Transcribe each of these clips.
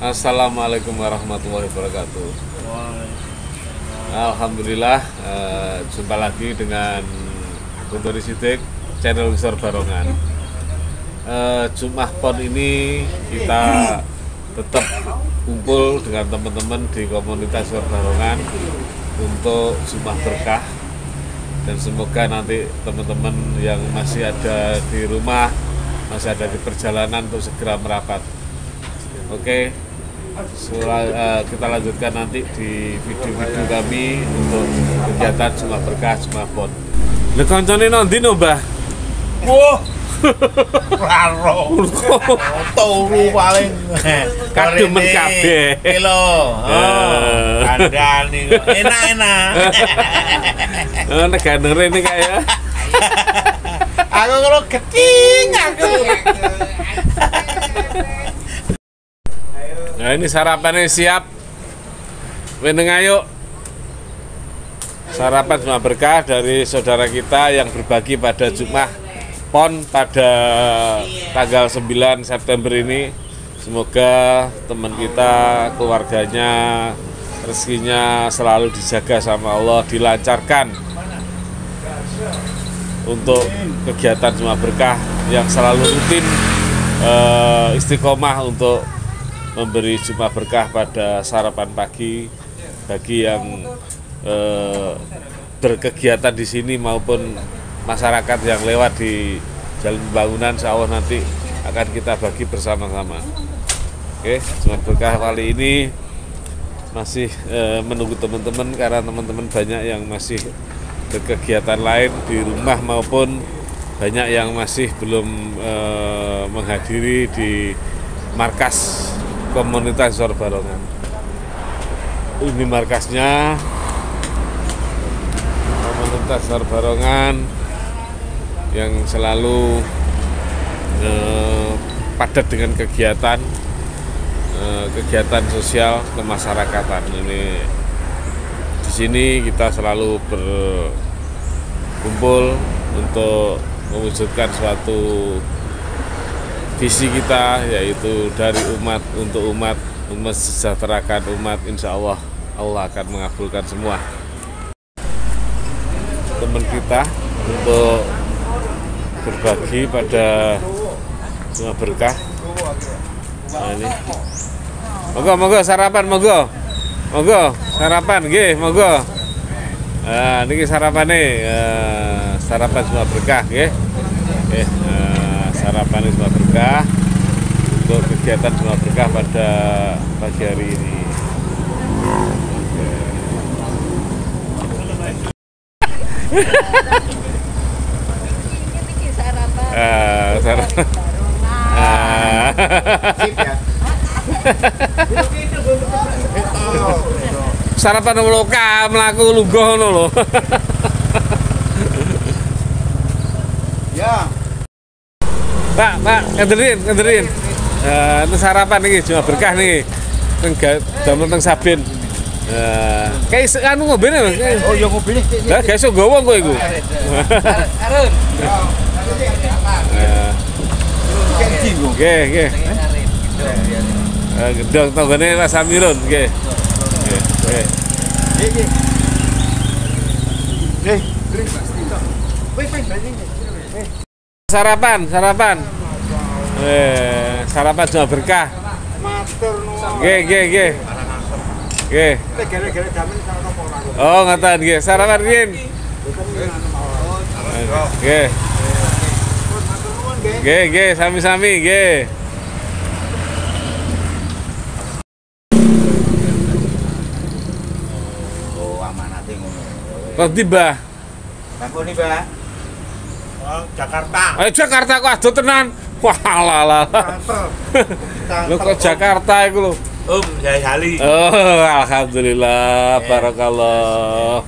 Assalamualaikum warahmatullahi wabarakatuh. Alhamdulillah, jumpa lagi dengan Guntur Sidik, channel Wisor Barongan. Jumat Pon ini kita tetap kumpul dengan teman-teman di komunitas Wisor Barongan untuk Jumat Berkah, dan semoga nanti teman-teman yang masih ada di rumah, masih ada di perjalanan untuk segera merapat. Oke, kita lanjutkan nanti di video-video kami untuk kegiatan Jumat Berkah Jumat Pon. Lha kancane nondi no, Mbah? Wah. Raro. Turu paling kademen kabeh. Iki lho. Kandhani enak-enak. Negane rene kaya. Aku kalau geting aku. Nah, ini sarapannya siap. Weneng ayo. Sarapan Jumat Berkah dari saudara kita yang berbagi pada Jumat Pon pada tanggal 9 September ini. Semoga teman kita, keluarganya, rezekinya selalu dijaga sama Allah, dilancarkan untuk kegiatan Jumat Berkah yang selalu rutin, istiqomah untuk memberi Jumat Berkah pada sarapan pagi bagi yang berkegiatan di sini maupun masyarakat yang lewat di jalan pembangunan. Insya Allah nanti akan kita bagi bersama-sama. Oke, Jumat Berkah kali ini masih menunggu teman-teman karena teman-teman banyak yang masih berkegiatan lain di rumah maupun banyak yang masih belum menghadiri di markas komunitas Wisor Barongan. Ini markasnya komunitas Wisor Barongan yang selalu padat dengan kegiatan sosial kemasyarakatan. Ini di sini kita selalu berkumpul untuk mewujudkan suatu visi kita, yaitu dari umat untuk umat, mensejahterakan umat. Insya Allah, Allah akan mengabulkan semua teman kita untuk berbagi pada Jumat Berkah. Nah, ini monggo sarapan, monggo sarapan nggih, monggo. Nah, niki sarapane sarapan Jumat Berkah nggih. Nggih. Sarapan Jumat Berkah untuk kegiatan Jumat Berkah pada pagi hari ini. Sarapan loka mlaku lungguh ngono lho. Ya. Pak, ngenderin. Itu sarapan nih, Jumat Berkah nih. Damel teng Sabin. Kayak anu ngombe nih. Oh, ya ngombe. Lah, gak iso gowo kowe iku. Arun. Nggih. Gedong tanggane Mas Amirun, nggih. Nggih. Sarapan. Sarapan Jumat Berkah. Nggih. Oh, ngoten nggih. Sarapan riyen. Nggih, sami-sami nggih. Oh, amanate ngono. Kok tiba? Takoni, Mbah. Oh, Jakarta. Ayo Jakarta kok aduh tenan. Wah, alah. Lho kok Jakarta iku lho. Jaya Sali. Oh, alhamdulillah, barakallah.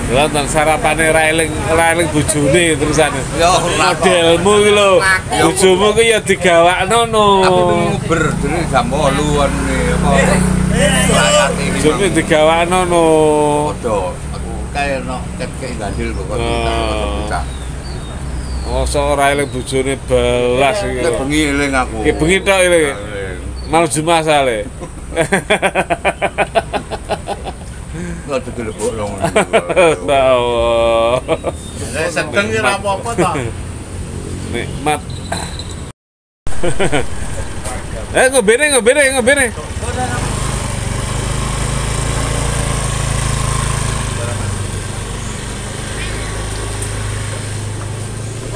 Nonton sarapane railing bojone terusane. Modelmu iki lho. Bojomu ku ya digawakno no. Aku nguber dene jam 8-an apa. Bojomu digawakno no. Padha. Aku kae no ket gandil kok. Mosok ora eling bojone belas iki. Nek bengi eling aku. Ki bengi tok eling. Mal Jumat sale. Enggak dilebokno ngono. Tahu. Nek sedeng ya ora apa-apa to. Nikmat. Ngobene.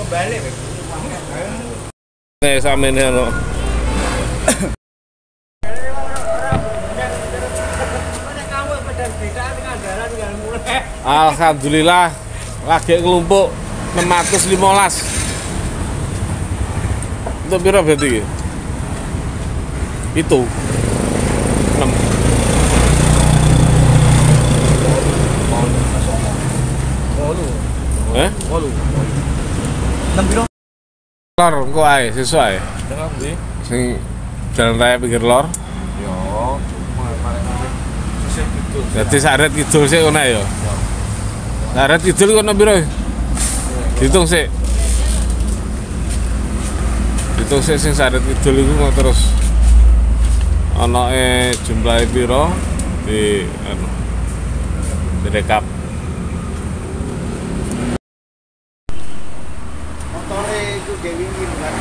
Balik. Nek samene ono. Alhamdulillah lagi ngelumpuk 615. Untuk piro berarti? Itu 6. Eh? 6 piro? Lor engko ae sesuai. Sing jalan raya pinggir lor. Yo, paling sisih gitu. Dadi saret kidul sik ngono ya. Saret kidul kono piro? Hitung sik. Hitung sik sing saret kidul iku kok terus anake jumlahe piro di anu direkap. Motore iku dhewe iki kan.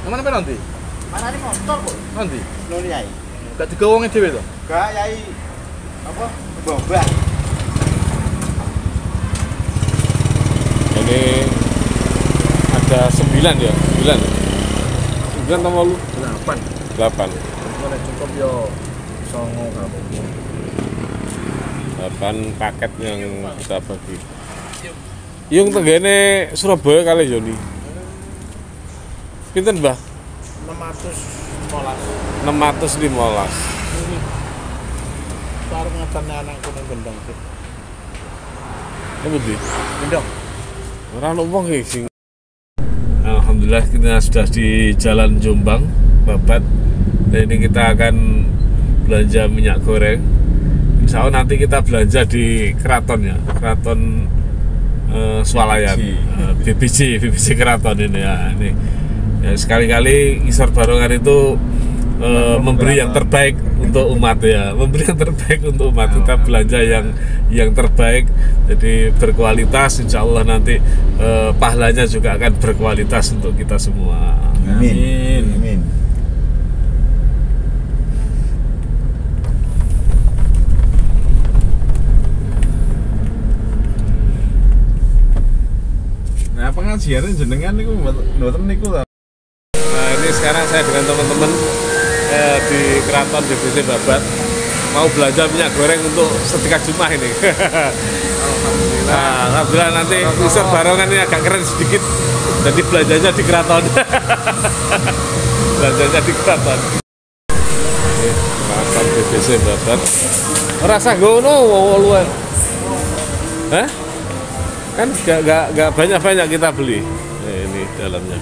Mana pe nanti? Mana ini motor kok? Nanti. Nuri yai. Gak digawonge dhewe to? Gak yai. Apa? Bombah. Ini ada 9 ya? 9 sama lu? 8. 8 Nek cukup yo 9 kamu. 8 paket yang kita bagi. Yung tenggene Surabaya kali Joni. Pinten, Mbah? 615. 615. Karo ngatane anakku ning gendong sih. Apa di? Gendong. Ora ono wong iki sing. Alhamdulillah kita sudah di Jalan Jombang, Babat. Dan ini kita akan belanja minyak goreng. Insya Allah nanti kita belanja di Keraton ya, Keraton Swalayan, BBC Keraton ini ya. Ini ya, sekali-kali Ngisor Barongan itu memberi yang terbaik untuk umat ya, memberi yang terbaik untuk umat. Kita belanja yang terbaik, jadi berkualitas. Insya Allah nanti pahalanya juga akan berkualitas untuk kita semua. Amin. Nah, pengajian jenengan niku mboten niku ta. Nah, ini sekarang saya dengan teman-teman di Keraton BBC Babat mau belanja minyak goreng untuk sedekah Jumat ini. Nah, alhamdulillah nanti Ngisor Barongan ini agak keren sedikit, jadi belanjanya di Keraton. Belanjanya di Keraton. Ini Keraton BBC Babat. Rasa ngono luar. Hah? Kan gak banyak-banyak kita beli. Ini dalamnya.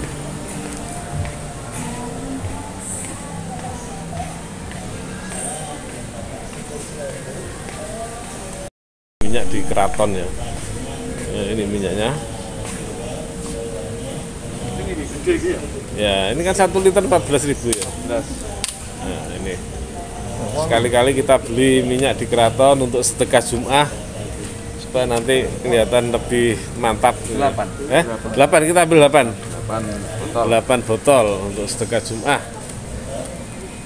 Minyak di Keraton ya. Ini minyaknya. Ya, ini kan 1 liter 14.000 ya. Nah, ini. Sekali-kali kita beli minyak di Keraton untuk sedekah Jumat supaya nanti kelihatan lebih mantap. 8 kita ambil 8 botol untuk sedekah Jumat.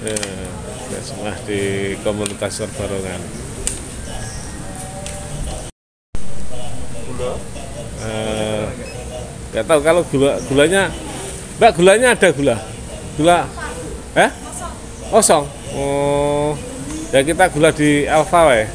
Sedekah Jumat di komunitas Ngisor Barongan. Gak tahu kalau gulanya, Mbak, gulanya ada gula? Kosong. Oh, ya kita gula di Alfa we.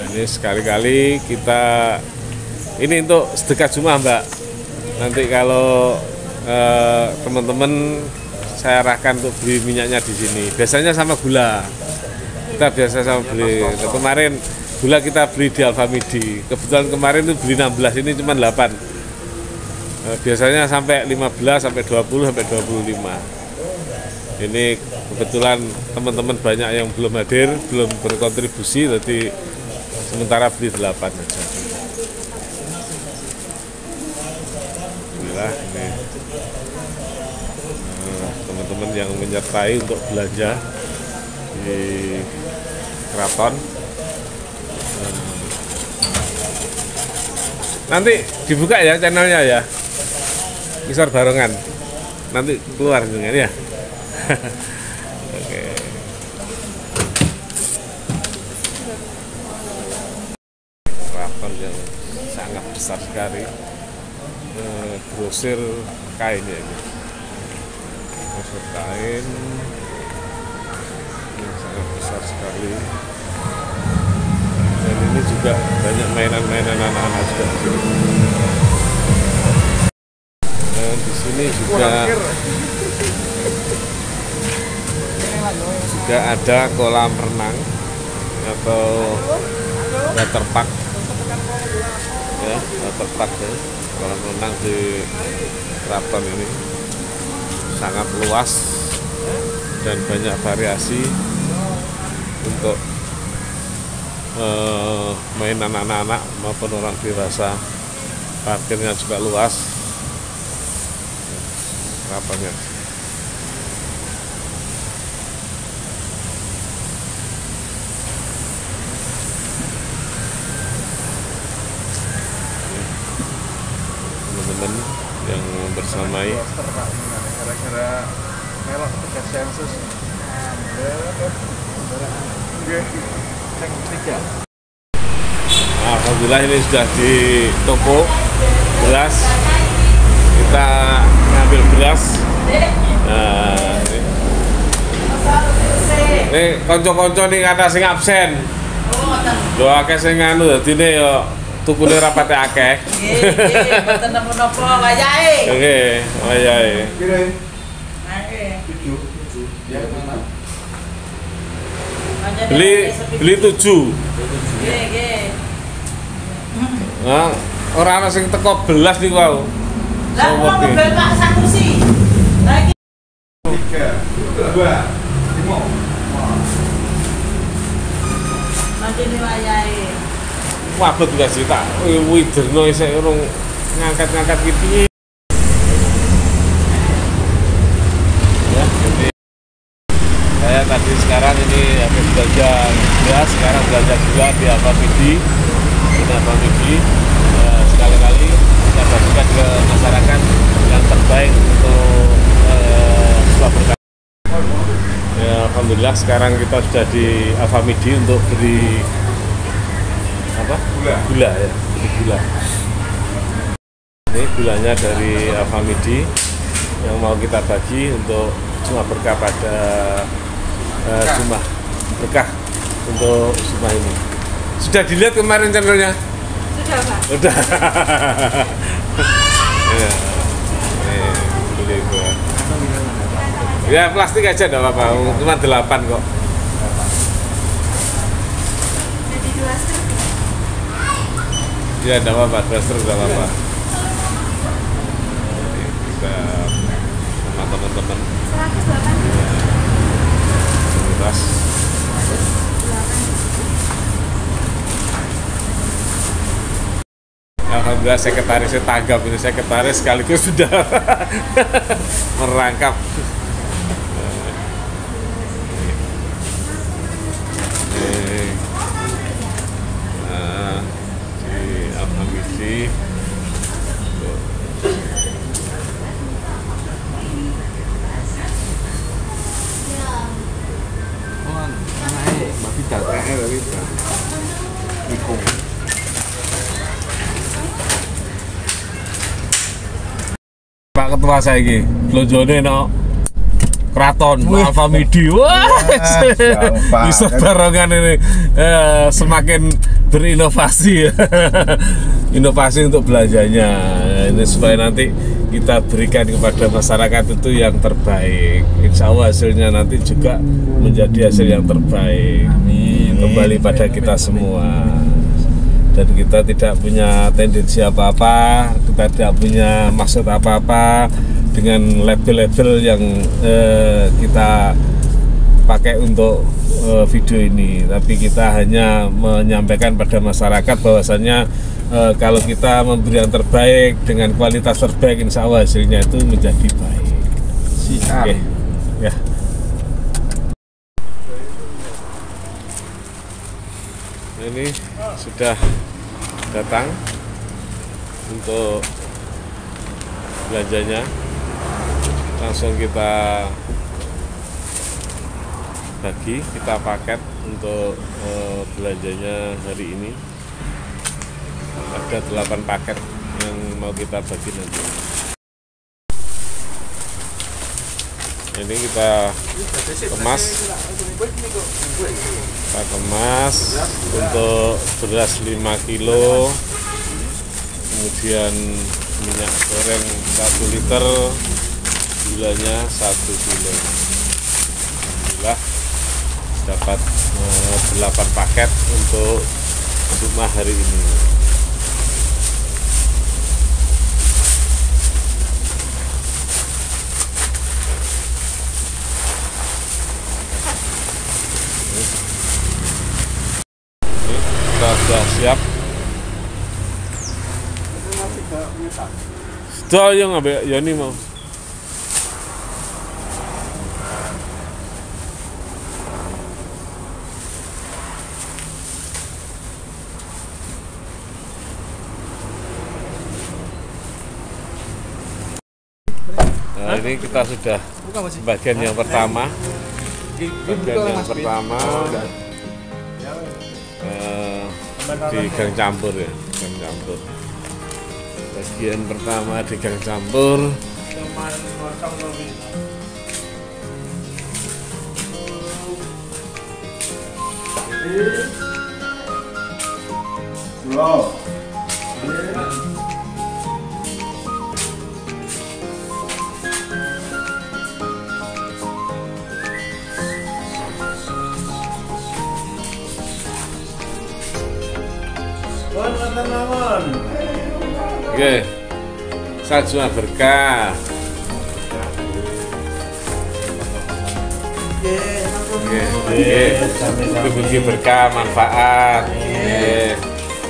Ini sekali-kali kita ini untuk sedekah Jumat, Mbak. Nanti kalau teman-teman saya arahkan untuk beli minyaknya di sini. Biasanya sama gula. Kita biasa sama beli. Kemarin gula kita beli di Alfamidi. Kebetulan kemarin itu beli 16, ini cuma 8. Biasanya sampai 15, sampai 20, sampai 25. Ini kebetulan teman-teman banyak yang belum hadir, belum berkontribusi, jadi sementara beli 8 aja. Inilah ini teman-teman yang menyertai untuk belanja di keraton. Nanti dibuka ya channelnya ya, Ngisor Barongan. Nanti keluar dengan ya. Oke. Keraton yang sangat besar sekali. Grosir kain ya ini. Grosir kain yang sangat besar sekali. Dan ini juga banyak mainan-mainan anak-anak juga di sini. Dan di sini juga ada kolam renang atau waterpark ya, waterpark ya. Kolam renang di keraton ini sangat luas dan banyak variasi untuk mainan anak-anak maupun orang dewasa. Parkirnya juga luas keratonnya. Teman-teman yang bersamai gara-gara melok tiket sensus. Alhamdulillah ini sudah di toko beras. Kita ngambil beras. Nah, ini konco-konco nih kata sing absen. Doa akeh sing anu dadine yo tukune rapate akeh. Nggih, mboten napa-napa wayahe. Nggih, wayahe. Kira Nggih. 7. Ya mana? Beli 7. Nggih, nggih. Nah, ora ana sing teko belas niku wau. Lah kok mobil Pak Sanusi. Lagi 3, 2, 5. nanti ini wayahe. Wabet gak sih tak widerno isih urung ngangkat-ngangkat iki piye. Ya, jadi saya tadi sekarang ini habis belanja beras, sekarang belanja gula di Alfamidi. Ini Alfamidi. Sekali-kali kita bagikan ke masyarakat yang terbaik untuk sebuah berkah. Ya, alhamdulillah sekarang kita sudah di Alfamidi untuk beli apa? Gula ya, beli gula. Ini gulanya dari Alfamidi yang mau kita bagi untuk Jumat berkah pada Jumat berkah untuk Jumat ini. Sudah dilihat kemarin channelnya? Sudah, Pak. Udah. Ya. Beli gua. Ya plastik aja enggak apa-apa, cuma 8 kok. Jadi 2 struk. Ya enggak apa-apa, 2 struk enggak apa-apa. Kita sama teman-teman 108. beras. Alhamdulillah sekretarisnya tanggap ini, sekretaris sekaligus sudah merangkap. Nah, di Alfamidi. Pak Ketua saya ini, belonjone no keraton Alfamidi. Wah, bisa barengan ini semakin berinovasi, inovasi untuk belanjanya. Ini supaya nanti kita berikan kepada masyarakat itu yang terbaik. Insya Allah hasilnya nanti juga menjadi hasil yang terbaik. kembali pada kita semua. Dan kita tidak punya tendensi apa-apa, kita tidak punya maksud apa-apa dengan label-label yang kita pakai untuk video ini. Tapi kita hanya menyampaikan pada masyarakat bahwasannya kalau kita memberi yang terbaik dengan kualitas terbaik, insya Allah hasilnya itu menjadi baik. Siap. Oke. Ya. Ini sudah datang untuk belanjanya, langsung kita bagi, kita paket untuk belanjanya hari ini. Ada 8 paket yang mau kita bagi nanti. Ini kita kemas untuk beras 5 kilo, kemudian minyak goreng 1 liter, gulanya 1 kilo. Alhamdulillah dapat 8 paket untuk Jumat hari ini. Kita sudah siap. Sudah yang ngambil Yoni mau. Nah, ini kita sudah bagian yang pertama. Bagian yang pertama di gang campur ya, gang campur. Bagian pertama di gang campur. Oke, salju berkah. Mugi berkah manfaat.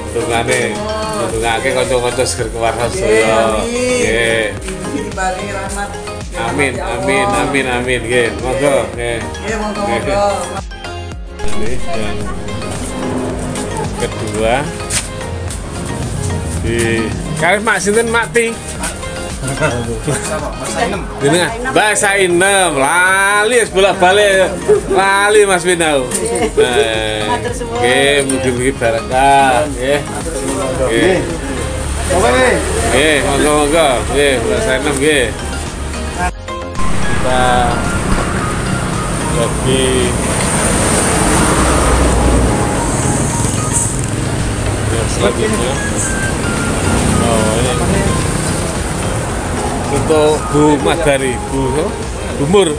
Untungane untungake kanca-kanca seger kewarna sedaya. Nggih. Diparingi rahmat. Amin amin amin amin. Nggih, monggo. Nggih. Nggih, monggo-monggo. Ini yang kedua di kali mak sinten mati dengan bahasa inem lali bolak-balik lali Mas Winau. Oke, mugi-mugi barokah nggih. Nggih. Nggih, monggo-monggo. Nggih, bahasa inem nggih. Kita bagi yang selanjutnya. Oh, ini untuk Bu Madari, Bu Mur.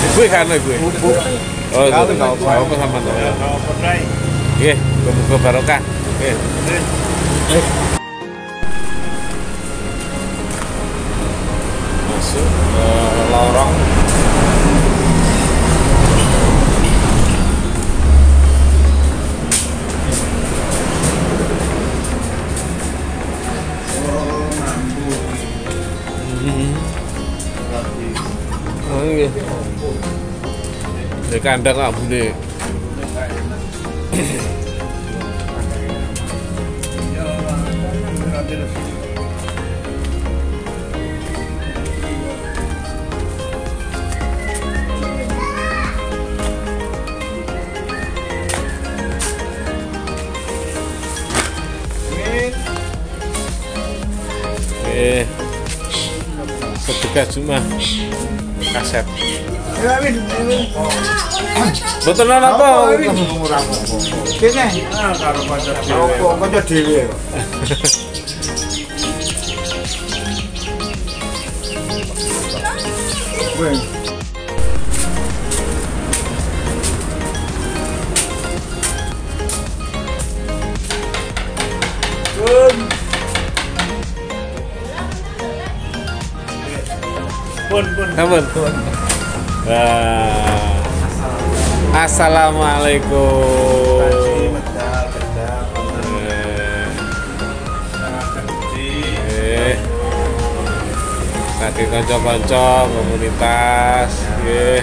Ibu kan ibu. Oh, itu apa sama tuh? Nggih, muga barokah. Nggih. Masuk lorong. Oh iya. Di kandang ambune. Sedekah Jumat kaset. Betul apa? Kene karo kanca dhewe. Sampun. Assalamualaikum. Kaki kanca-kanca komunitas nggih.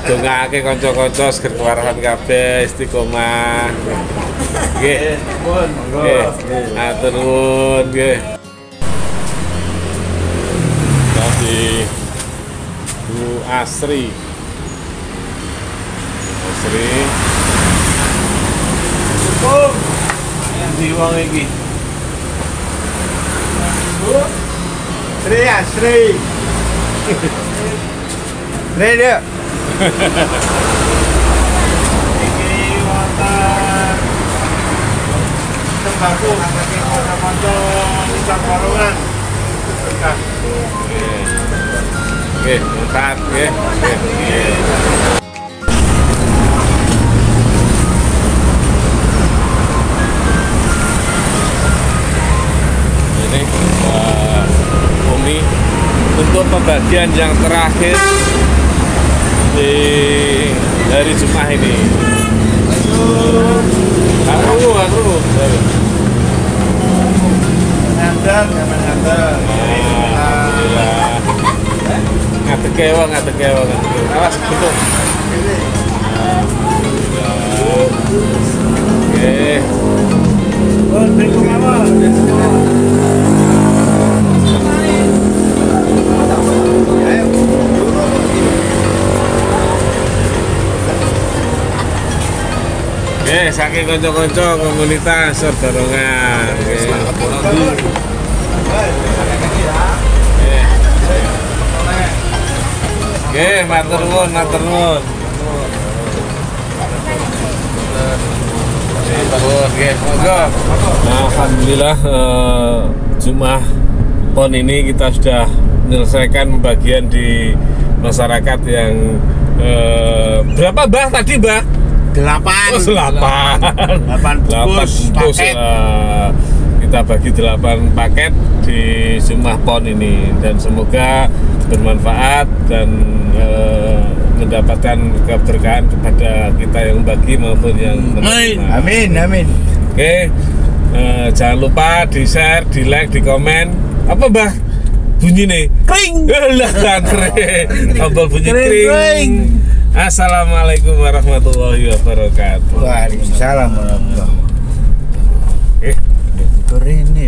Dongake kanca-kanca seger kewarahan kabeh istiqomah. Nggih. Nggih. Matur nuwun nggih. Jadi Bu Asri. Cukup. Endi wong iki? Asri. Dia. Iki wonten tembakau saking kanca-kanca Nisor Barongan. Nggih, mantap nggih. Ini Umi untuk pembagian yang terakhir di hari Jumat ini. Aku. Handal. Alhamdulillah. Ngadeg kewang. Awas betul. Oke. Bingung apa? Oke, saking kanca-kanca komunitas Barongan. Oke, matur nuwun. Alhamdulillah Jumat PON ini kita sudah menyelesaikan pembagian di masyarakat yang berapa Mbah tadi Mbah? 8 bungkus paket. Kita bagi 8 paket di Jumat PON ini dan semoga bermanfaat dan mendapatkan keberkahan kepada kita yang bagi maupun yang menerima. Amin. Oke, jangan lupa di share, di like, di komen. Apa Mbah? Bunyi nih kring. Lah kan kring. Tombol bunyi kring. Assalamualaikum warahmatullahi wabarakatuh. Waalaikumsalam warahmatullahi wabarakatuh. Ini